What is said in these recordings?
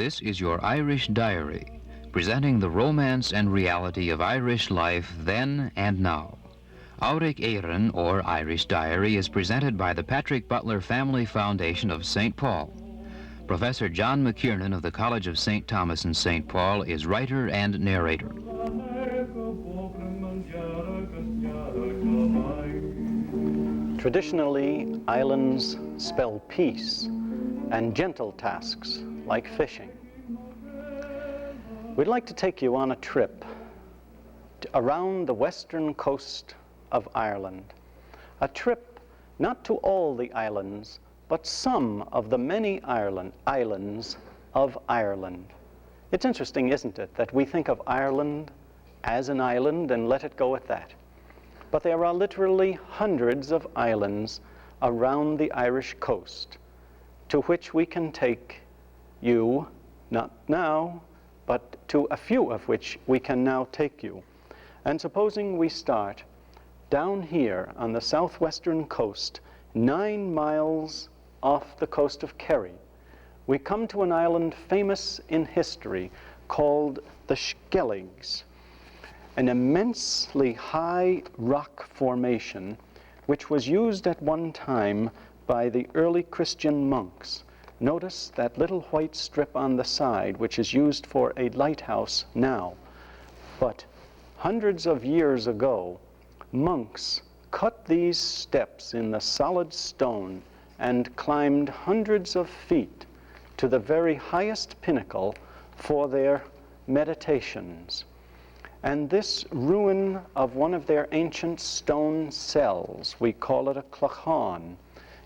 This is your Irish Diary, presenting the romance and reality of Irish life then and now. Áuric Éireann, or Irish Diary, is presented by the Patrick Butler Family Foundation of St. Paul. Professor John McKiernan of the College of St. Thomas in St. Paul is writer and narrator. Traditionally, islands spell peace and gentle tasks like fishing. We'd like to take you on a trip around the western coast of Ireland. A trip not to all the islands, but some of the many islands of Ireland. It's interesting, isn't it, that we think of Ireland as an island and let it go at that. But there are literally hundreds of islands around the Irish coast to which we can take you, not now, but to a few of which we can now take you. And supposing we start down here on the southwestern coast, 9 miles off the coast of Kerry, we come to an island famous in history called the Skelligs, an immensely high rock formation which was used at one time by the early Christian monks. Notice that little white strip on the side, which is used for a lighthouse now. But hundreds of years ago, monks cut these steps in the solid stone and climbed hundreds of feet to the very highest pinnacle for their meditations. And this ruin of one of their ancient stone cells, we call it a clachan,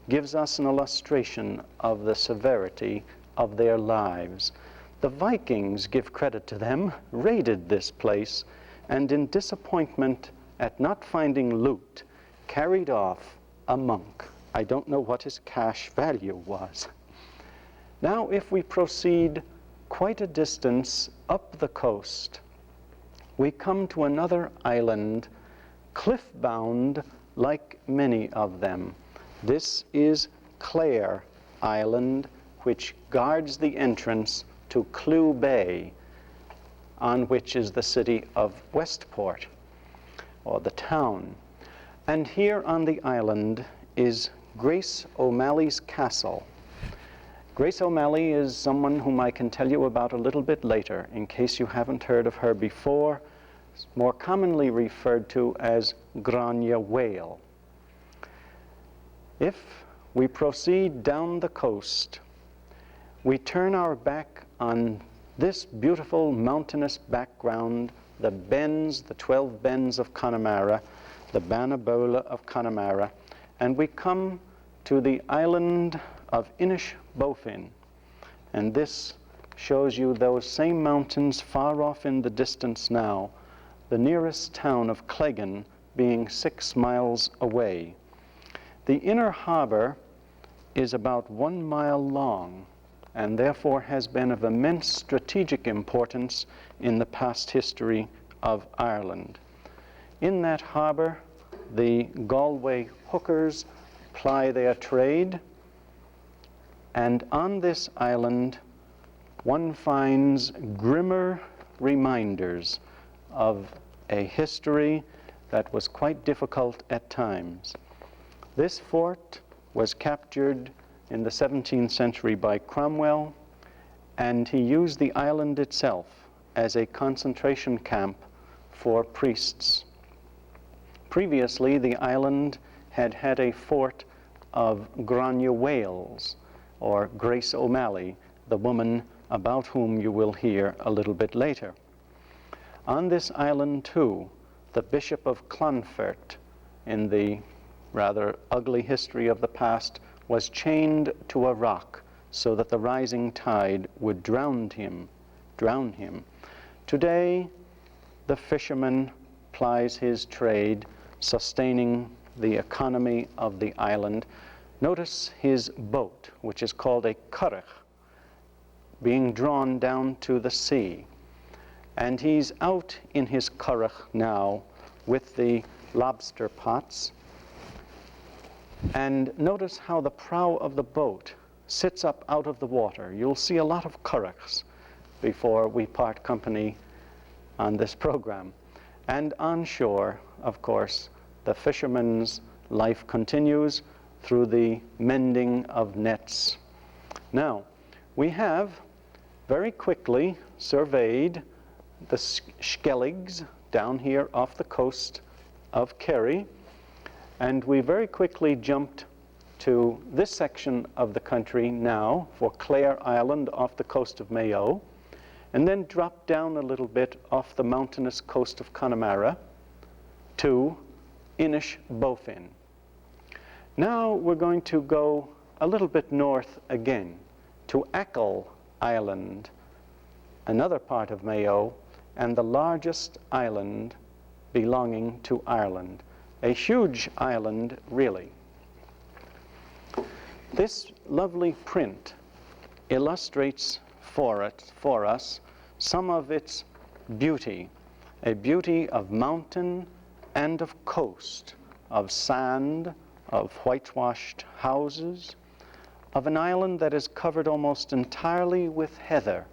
gives us an illustration of the severity of their lives. The Vikings, give credit to them, raided this place, and in disappointment at not finding loot, carried off a monk. I don't know what his cash value was. Now, if we proceed quite a distance up the coast, we come to another island, cliff-bound like many of them. This is Clare Island, which guards the entrance to Clew Bay, on which is the city of Westport, or the town. And here on the island is Grace O'Malley's castle. Grace O'Malley is someone whom I can tell you about a little bit later, in case you haven't heard of her before, more commonly referred to as Grania Whale. If we proceed down the coast, we turn our back on this beautiful mountainous background, the bends, the 12 bends of Connemara, the Bannabola of Connemara, and we come to the island of Inishbofin. And this shows you those same mountains far off in the distance now, the nearest town of Cleggan being 6 miles away. The inner harbor is about 1 mile long and therefore has been of immense strategic importance in the past history of Ireland. In that harbor, the Galway hookers ply their trade, and on this island one finds grimmer reminders of a history that was quite difficult at times. This fort was captured in the 17th century by Cromwell, and he used the island itself as a concentration camp for priests. Previously, the island had had a fort of Grania Wales, or Grace O'Malley, the woman about whom you will hear a little bit later. On this island, too, the Bishop of Clonfert, in the rather ugly history of the past, was chained to a rock so that the rising tide would drown him. Today, the fisherman plies his trade, sustaining the economy of the island. Notice his boat, which is called a currach, being drawn down to the sea. And he's out in his currach now with the lobster pots. And notice how the prow of the boat sits up out of the water. You'll see a lot of currachs before we part company on this program. And on shore, of course, the fisherman's life continues through the mending of nets. Now, we have very quickly surveyed the Skelligs down here off the coast of Kerry, and we very quickly jumped to this section of the country now for Clare Island off the coast of Mayo, and then dropped down a little bit off the mountainous coast of Connemara to Inishbofin. Now we're going to go a little bit north again to Achill Island, another part of Mayo, and the largest island belonging to Ireland. A huge island, really. This lovely print illustrates for us some of its beauty, a beauty of mountain and of coast, of sand, of whitewashed houses, of an island that is covered almost entirely with heather,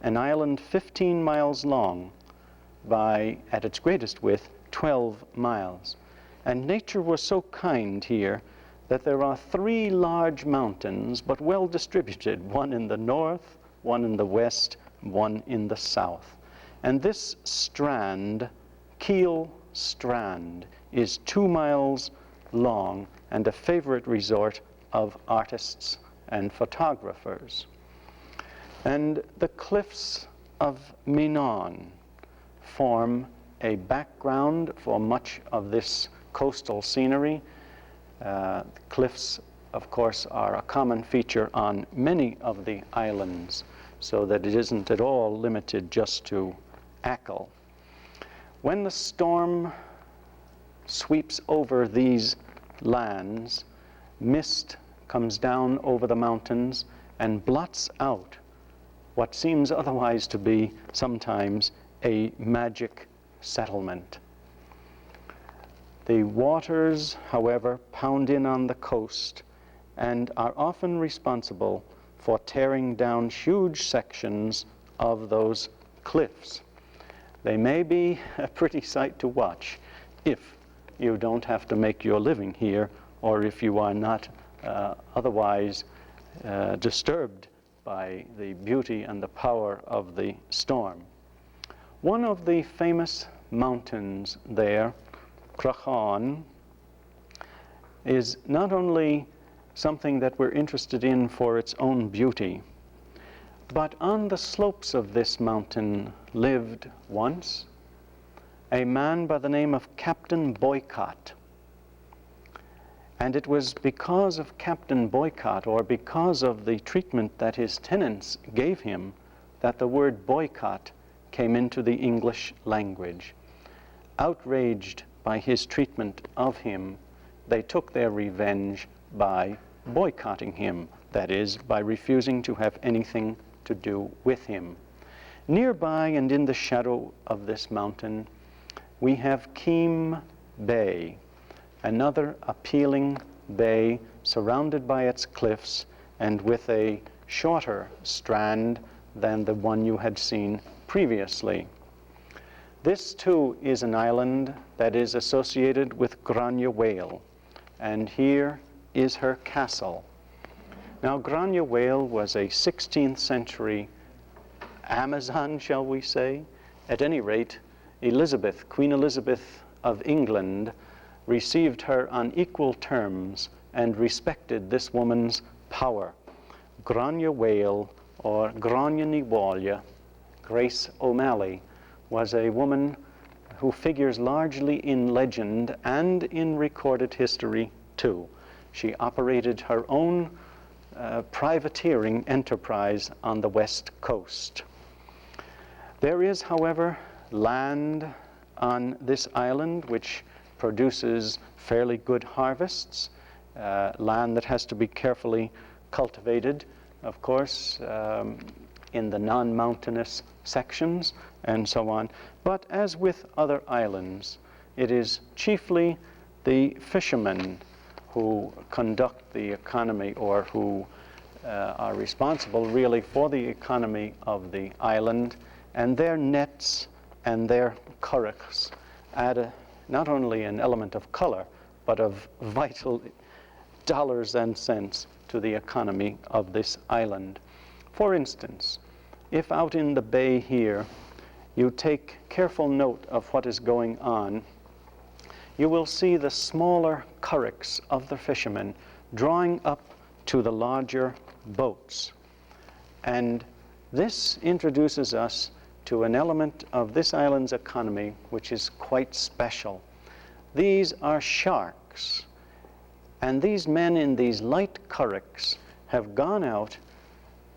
an island 15 miles long by, at its greatest width, 12 miles. And nature was so kind here that there are 3 large mountains, but well distributed, one in the north, one in the west, one in the south. And this strand, Keel Strand, is 2 miles long and a favorite resort of artists and photographers. And the cliffs of Minnon form a background for much of this coastal scenery. Cliffs, of course, are a common feature on many of the islands, so that it isn't at all limited just to Achill. When the storm sweeps over these lands, mist comes down over the mountains and blots out what seems otherwise to be sometimes a magic settlement. The waters, however, pound in on the coast and are often responsible for tearing down huge sections of those cliffs. They may be a pretty sight to watch if you don't have to make your living here, or if you are not otherwise disturbed by the beauty and the power of the storm. One of the famous mountains there, Crachan, is not only something that we're interested in for its own beauty, but on the slopes of this mountain lived once a man by the name of Captain Boycott. And it was because of Captain Boycott, or because of the treatment that his tenants gave him, that the word boycott came into the English language. Outraged by his treatment of him, they took their revenge by boycotting him, that is, by refusing to have anything to do with him. Nearby and in the shadow of this mountain, we have Keem Bay, another appealing bay surrounded by its cliffs and with a shorter strand than the one you had seen previously. This too is an island that is associated with Grania Whale, and here is her castle. Now, Grania Whale was a 16th century Amazon, shall we say? At any rate, Elizabeth, Queen Elizabeth of England, received her on equal terms and respected this woman's power. Grania Whale, or Grania Ní Bhaile, Grace O'Malley, was a woman who figures largely in legend and in recorded history too. She operated her own privateering enterprise on the west coast. There is, however, land on this island which produces fairly good harvests, land that has to be carefully cultivated, of course, in the non-mountainous sections and so on. But as with other islands, it is chiefly the fishermen who conduct the economy, or who are responsible really for the economy of the island, and their nets and their curraghs add not only an element of color, but of vital dollars and cents to the economy of this island. For instance, if out in the bay here you take careful note of what is going on, you will see the smaller curraghs of the fishermen drawing up to the larger boats. And this introduces us to an element of this island's economy which is quite special. These are sharks, and these men in these light curraghs have gone out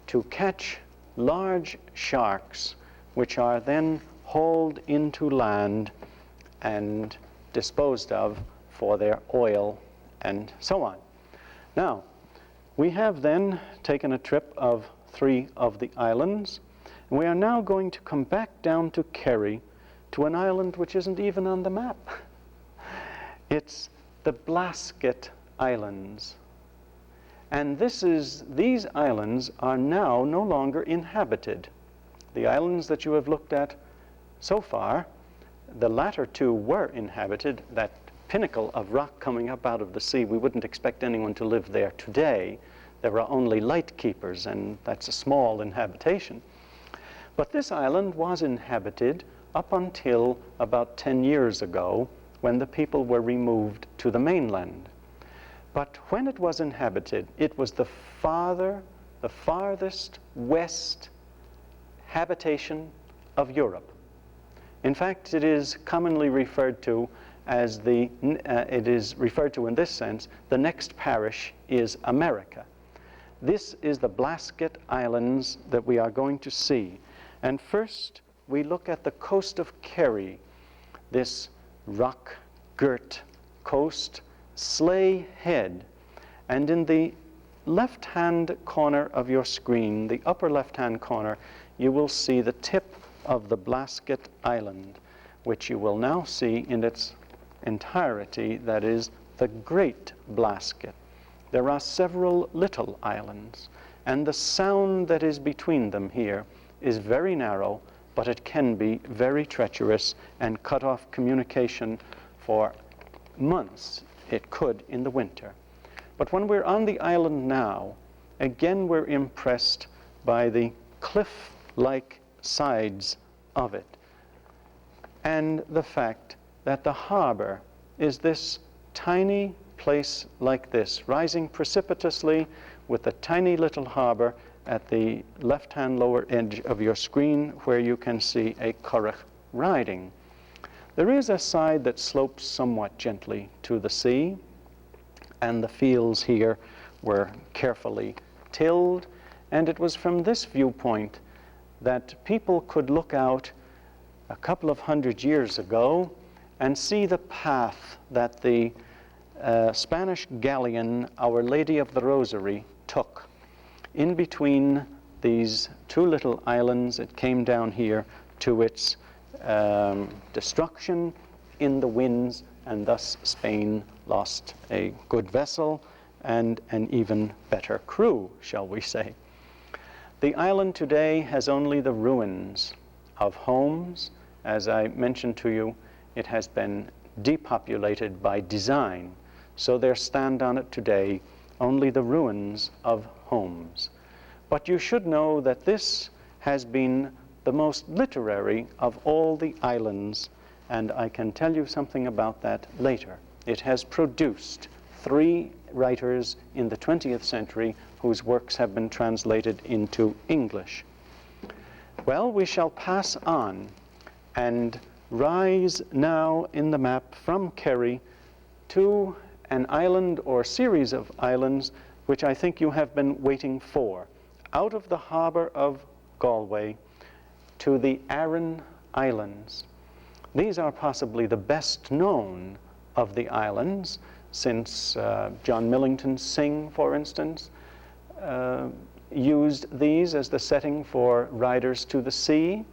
to catch large sharks, which are then hauled into land and disposed of for their oil and so on. Now, we have then taken a trip of 3 of the islands, and we are now going to come back down to Kerry, to an island which isn't even on the map. It's the Blasket Islands. And these islands are now no longer inhabited. The islands that you have looked at so far, the latter 2 were inhabited. That pinnacle of rock coming up out of the sea, we wouldn't expect anyone to live there today. There are only light keepers, and that's a small inhabitation. But this island was inhabited up until about 10 years ago, when the people were removed to the mainland. But when it was inhabited, it was the farthest west habitation of Europe. In fact, it is commonly referred to as it is referred to in this sense, the next parish is America. This is the Blasket Islands that we are going to see. And first, we look at the coast of Kerry, this rock-girt coast, Slay Head. And in the left-hand corner of your screen, the upper left-hand corner, you will see the tip of the Blasket Island, which you will now see in its entirety, that is, the Great Blasket. There are several little islands, and the sound that is between them here is very narrow, but it can be very treacherous and cut off communication for months. It could in the winter. But when we're on the island now, again we're impressed by the cliff-like sides of it, and the fact that the harbor is this tiny place like this, rising precipitously with a tiny little harbor at the left-hand lower edge of your screen, where you can see a curragh riding. There is a side that slopes somewhat gently to the sea, and the fields here were carefully tilled, and it was from this viewpoint that people could look out a couple of hundred years ago and see the path that the Spanish galleon, Our Lady of the Rosary, took. In between these 2 little islands, it came down here to its destruction in the winds, and thus Spain lost a good vessel and an even better crew, shall we say. The island today has only the ruins of homes. As I mentioned to you, it has been depopulated by design, so there stand on it today only the ruins of homes. But you should know that this has been the most literary of all the islands, and I can tell you something about that later. It has produced 3 writers in the 20th century whose works have been translated into English. Well, we shall pass on and rise now in the map from Kerry to an island or series of islands which I think you have been waiting for. Out of the harbor of Galway to the Aran Islands. These are possibly the best known of the islands, since John Millington's Synge, for instance, used these as the setting for Riders to the Sea,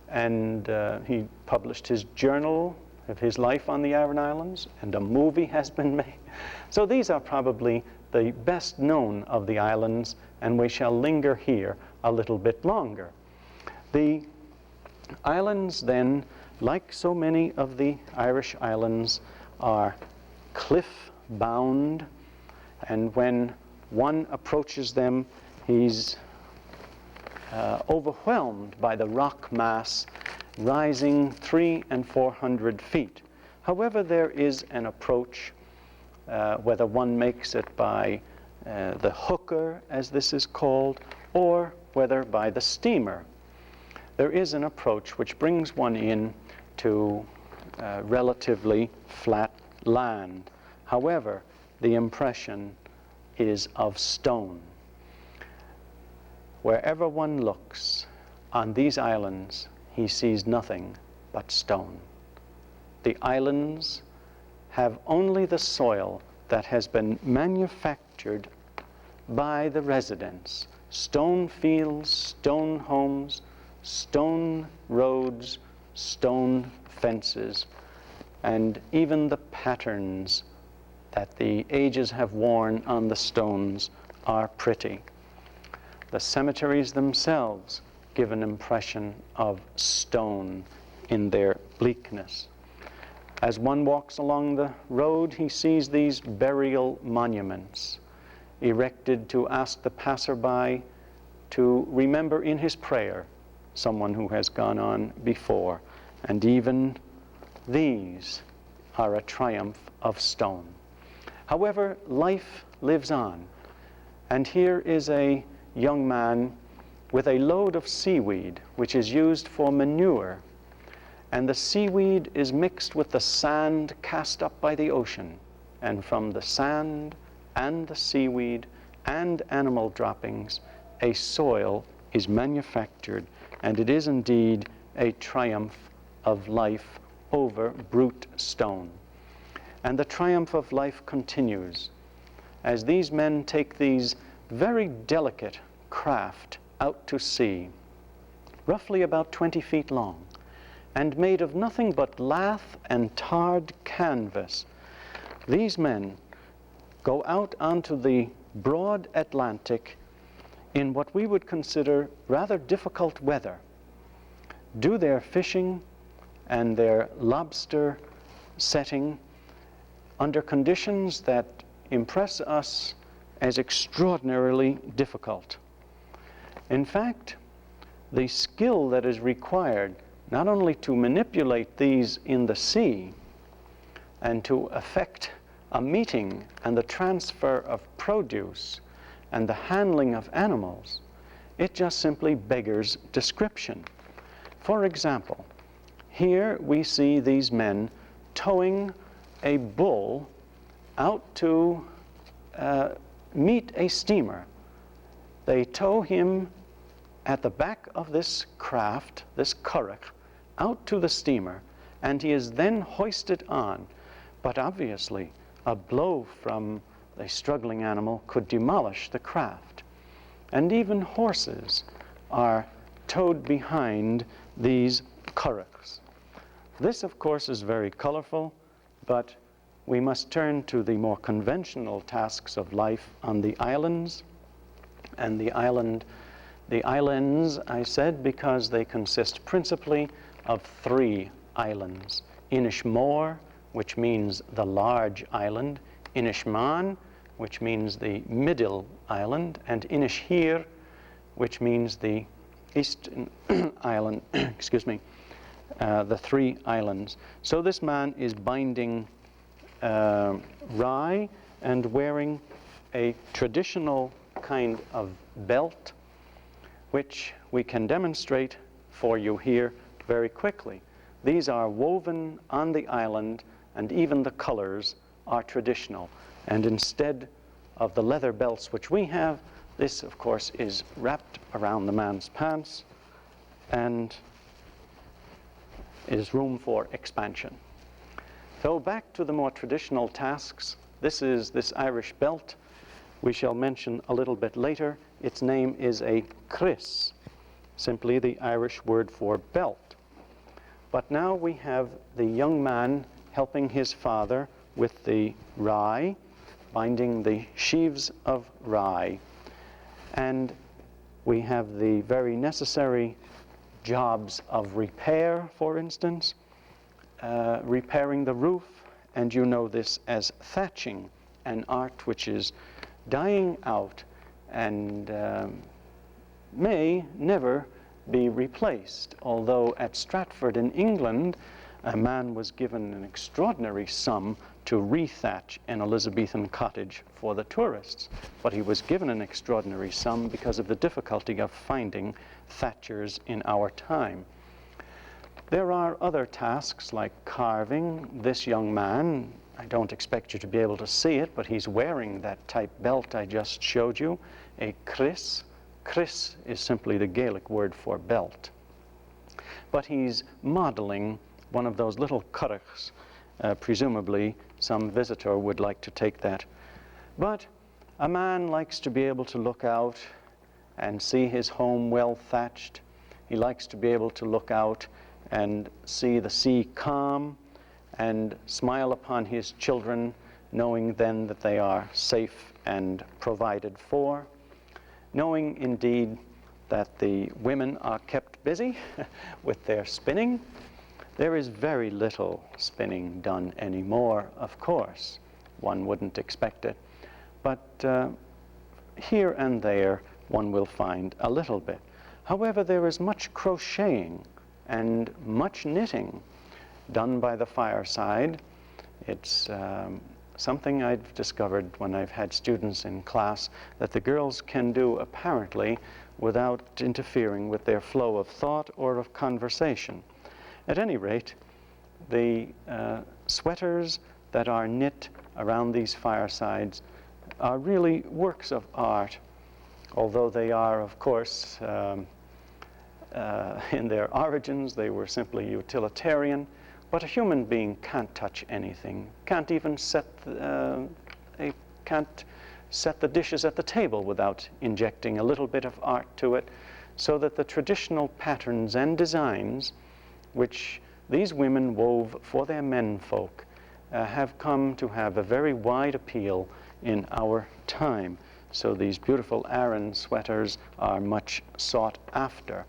and he published his journal of his life on the Aran Islands, and a movie has been made. So these are probably the best known of the islands, and we shall linger here a little bit longer. The islands then, like so many of the Irish islands, are cliff-bound, and when one approaches them, he's overwhelmed by the rock mass rising 300 and 400 feet. However, there is an approach, whether one makes it by the hooker, as this is called, or whether by the steamer. There is an approach which brings one in to relatively flat land. However, the impression is of stone. Wherever one looks on these islands, he sees nothing but stone. The islands have only the soil that has been manufactured by the residents. Stone fields, stone homes, stone roads, stone fences, and even the patterns that the ages have worn on the stones are pretty. The cemeteries themselves give an impression of stone in their bleakness. As one walks along the road, he sees these burial monuments erected to ask the passerby to remember in his prayer someone who has gone on before. And even these are a triumph of stone. However, life lives on. And here is a young man with a load of seaweed, which is used for manure. And the seaweed is mixed with the sand cast up by the ocean. And from the sand and the seaweed and animal droppings, a soil is manufactured. And it is indeed a triumph of life over brute stone. And the triumph of life continues as these men take these very delicate craft out to sea, roughly about 20 feet long, and made of nothing but lath and tarred canvas. These men go out onto the broad Atlantic in what we would consider rather difficult weather, do their fishing and their lobster setting under conditions that impress us as extraordinarily difficult. In fact, the skill that is required not only to manipulate these in the sea and to effect a meeting and the transfer of produce and the handling of animals, it just simply beggars description. For example, here we see these men towing a bull out to meet a steamer. They tow him at the back of this craft, this curragh, out to the steamer, and he is then hoisted on. But obviously, a blow from a struggling animal could demolish the craft. And even horses are towed behind these curraghs. This, of course, is very colorful, but we must turn to the more conventional tasks of life on the islands. And the islands, I said, because they consist principally of 3 islands. Inishmore, which means the large island, Inishmaan, which means the middle island, and Inishhir, which means the eastern island, excuse me, the 3 islands. So this man is binding rye and wearing a traditional kind of belt, which we can demonstrate for you here very quickly. These are woven on the island, and even the colors are traditional. And instead of the leather belts which we have, this, of course, is wrapped around the man's pants and is room for expansion. So back to the more traditional tasks. This is this Irish belt. We shall mention a little bit later. Its name is a kris, simply the Irish word for belt. But now we have the young man helping his father with the rye, binding the sheaves of rye. And we have the very necessary jobs of repair, for instance, repairing the roof, and you know this as thatching, an art which is dying out and may never be replaced. Although at Stratford in England, a man was given an extraordinary sum to rethatch an Elizabethan cottage for the tourists. But he was given an extraordinary sum because of the difficulty of finding thatchers in our time. There are other tasks like carving. This young man, I don't expect you to be able to see it, but he's wearing that type belt I just showed you, a kris. Kris is simply the Gaelic word for belt. But he's modeling one of those little currachs. Presumably some visitor would like to take that. But a man likes to be able to look out and see his home well thatched. He likes to be able to look out and see the sea calm and smile upon his children, knowing then that they are safe and provided for, knowing indeed that the women are kept busy with their spinning. There is very little spinning done anymore, of course. One wouldn't expect it. But here and there one will find a little bit. However, there is much crocheting and much knitting done by the fireside. It's something I've discovered when I've had students in class that the girls can do apparently without interfering with their flow of thought or of conversation. At any rate, the sweaters that are knit around these firesides are really works of art, although they are, of course, in their origins, they were simply utilitarian. But a human being can't touch anything, can't even can't set the dishes at the table without injecting a little bit of art to it, so that the traditional patterns and designs which these women wove for their menfolk have come to have a very wide appeal in our time. So these beautiful Aran sweaters are much sought after.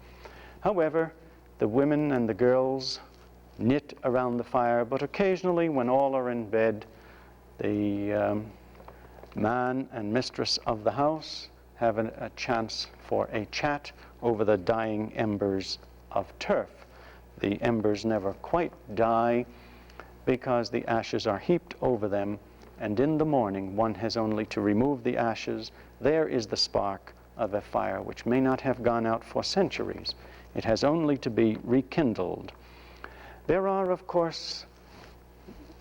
However, the women and the girls knit around the fire, but occasionally when all are in bed, the man and mistress of the house have a chance for a chat over the dying embers of turf. The embers never quite die because the ashes are heaped over them, and in the morning one has only to remove the ashes. There is the spark of a fire which may not have gone out for centuries. It has only to be rekindled. There are, of course,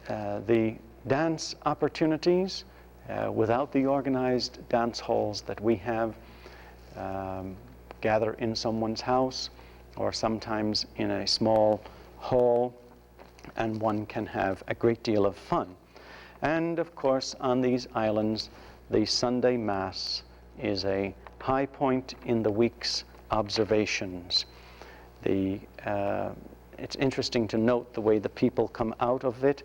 the dance opportunities without the organized dance halls that we have. Gather in someone's house or sometimes in a small hall, and one can have a great deal of fun. And of course, on these islands, the Sunday Mass is a high point in the week's observations. It's interesting to note the way the people come out of it,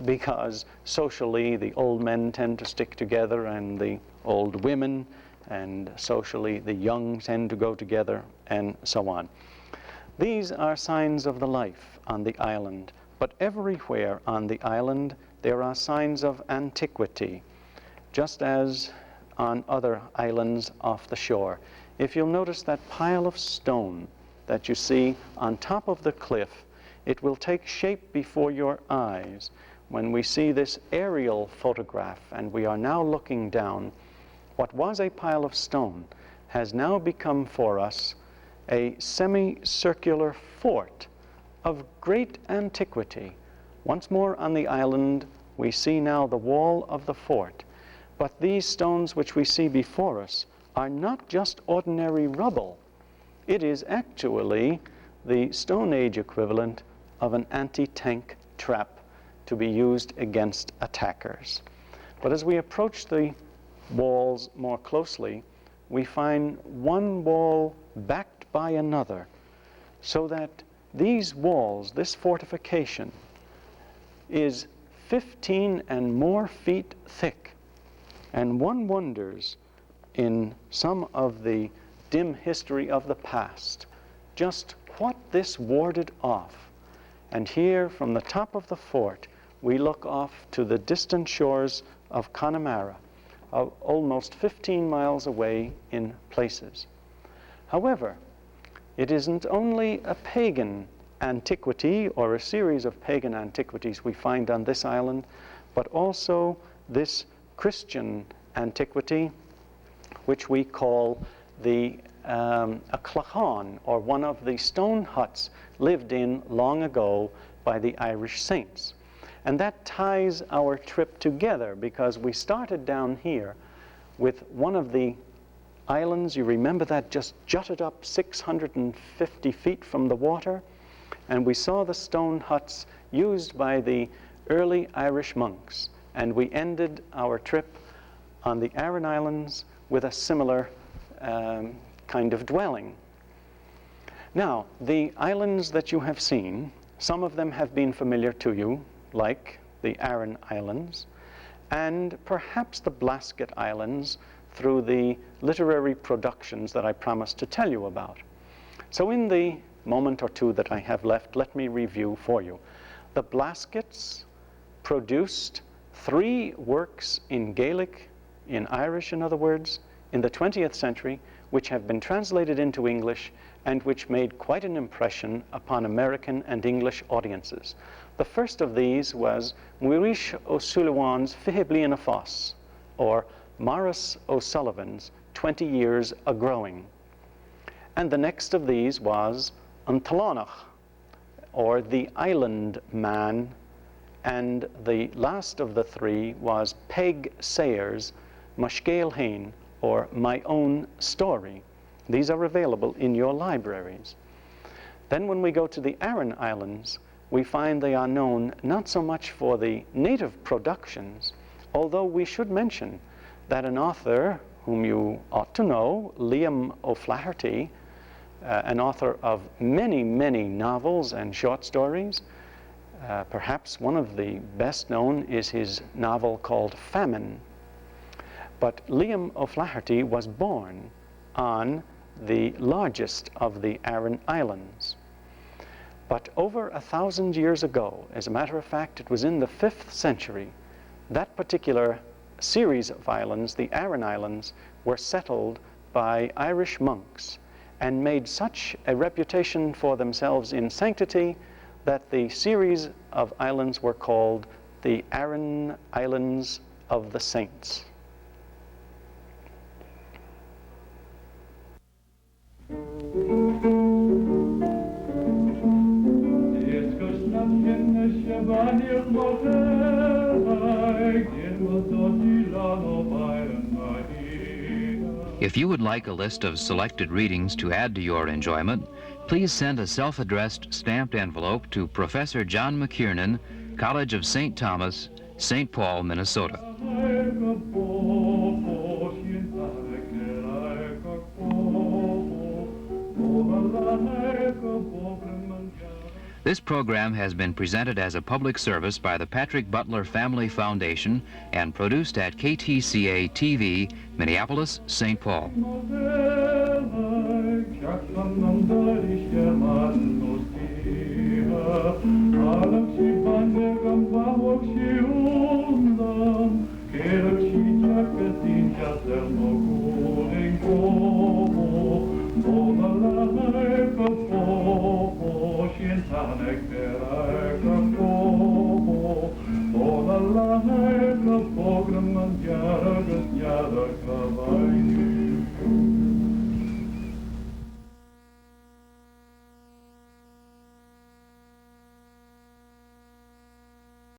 because socially the old men tend to stick together and the old women, and socially the young tend to go together, and so on. These are signs of the life on the island, but everywhere on the island there are signs of antiquity, just as on other islands off the shore. If you'll notice that pile of stone that you see on top of the cliff, it will take shape before your eyes when we see this aerial photograph and we are now looking down. What was a pile of stone has now become for us a semicircular fort of great antiquity. Once more on the island, we see now the wall of the fort. But these stones which we see before us are not just ordinary rubble. It is actually the Stone Age equivalent of an anti-tank trap to be used against attackers. But as we approach the walls more closely, we find one wall backed by another, so that these walls, this fortification, is 15 and more feet thick. And one wonders in some of the dim history of the past just what this warded off. And here, from the top of the fort, we look off to the distant shores of Connemara, almost 15 miles away in places. However, it isn't only a pagan antiquity or a series of pagan antiquities we find on this island, but also this Christian antiquity, which we call a clachan, or one of the stone huts lived in long ago by the Irish saints. And that ties our trip together, because we started down here with one of the islands, you remember that, just jutted up 650 feet from the water, and we saw the stone huts used by the early Irish monks, and we ended our trip on the Aran Islands with a similar kind of dwelling. Now, the islands that you have seen, some of them have been familiar to you, like the Aran Islands, and perhaps the Blasket Islands through the literary productions that I promised to tell you about. So in the moment or two that I have left, let me review for you. The Blaskets produced 3 works in Gaelic, in Irish in other words, in the 20th century, which have been translated into English and which made quite an impression upon American and English audiences. The first of these was Muirish O'Sullivan's Fihe Bliana Fos, or Morris O'Sullivan's 20 Years A-Growing. And the next of these was Antalanach, or The Island Man, and the last of the 3 was Peg Sayers' Mashgale Hain, or My Own Story. These are available in your libraries. Then when we go to the Aran Islands, we find they are known not so much for the native productions, although we should mention that an author whom you ought to know, Liam O'Flaherty, an author of many, many novels and short stories, perhaps one of the best known is his novel called Famine. But Liam O'Flaherty was born on the largest of the Aran Islands. But over 1,000 years ago, as a matter of fact, it was in the 5th century, that particular series of islands, the Aran Islands, were settled by Irish monks and made such a reputation for themselves in sanctity that the series of islands were called the Aran Islands of the Saints. If you would like a list of selected readings to add to your enjoyment, please send a self-addressed stamped envelope to Professor John McKiernan, College of St. Thomas, St. Paul, Minnesota. This program has been presented as a public service by the Patrick Butler Family Foundation and produced at KTCA-TV, Minneapolis, St. Paul. Tanek